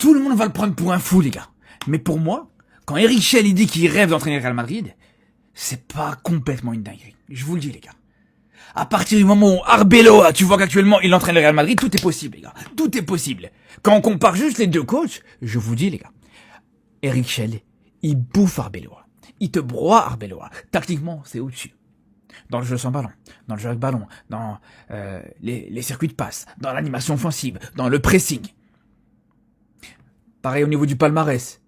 Tout le monde va le prendre pour un fou, les gars. Mais pour moi, quand Eric Chell il dit qu'il rêve d'entraîner le Real Madrid, c'est pas complètement une dinguerie. Je vous le dis, les gars. À partir du moment où Arbeloa, tu vois qu'actuellement il entraîne le Real Madrid, tout est possible, les gars. Tout est possible. Quand on compare juste les deux coachs, je vous dis, les gars, Eric Chell, il bouffe Arbeloa. Il te broie Arbeloa. Tactiquement, c'est au-dessus. Dans le jeu sans ballon, dans le jeu avec ballon, dans les circuits de passe, dans l'animation offensive, dans le pressing. Pareil au niveau du palmarès.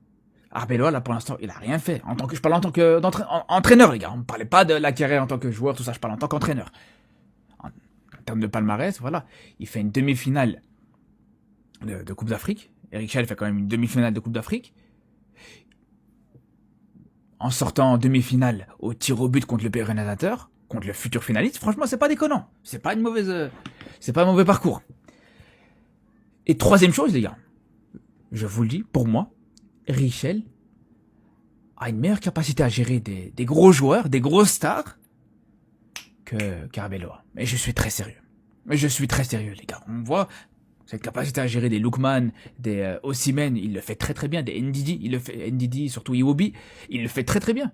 Arbeloa, là, pour l'instant, il a rien fait. Je parle en tant qu'entraîneur, les gars. On ne parlait pas de la carrière en tant que joueur, tout ça. Je parle en tant qu'entraîneur. En termes de palmarès, voilà. Il fait une demi-finale de Coupe d'Afrique. Eric Chell fait quand même une demi-finale de Coupe d'Afrique. En sortant en demi-finale au tir au but contre le pays organisateur, contre le futur finaliste, franchement, c'est pas déconnant. C'est pas un mauvais parcours. Et troisième chose, les gars. Je vous le dis, pour moi, Eric Chell a une meilleure capacité à gérer des gros joueurs, des grosses stars, qu'Arbeloa. Mais je suis très sérieux. Les gars. On voit cette capacité à gérer des Lookman, des Osimhen, il le fait très très bien. Des Ndidi, surtout Iwobi, il le fait très très bien.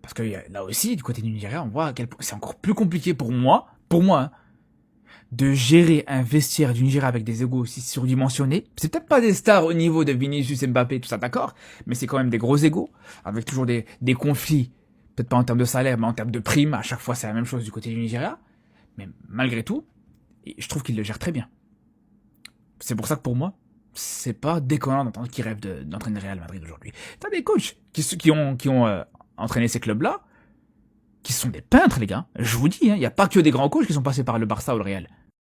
Parce que là aussi, du côté du Nigeria, on voit à quel point c'est encore plus compliqué pour moi, hein, de gérer un vestiaire du Nigeria avec des égos aussi surdimensionnés. C'est peut-être pas des stars au niveau de Vinicius, Mbappé, tout ça, d'accord, mais c'est quand même des gros égos, avec toujours des conflits, peut-être pas en termes de salaire, mais en termes de primes, à chaque fois c'est la même chose du côté du Nigeria, mais malgré tout, je trouve qu'il le gère très bien. C'est pour ça que pour moi, c'est pas déconnant d'entendre qu'il rêve d'entraîner le Real Madrid aujourd'hui. T'as des coachs qui ont entraîné ces clubs-là, qui sont des peintres, les gars. Je vous dis, il n'y a pas que des grands coachs qui sont passés par le Barça ou le Real.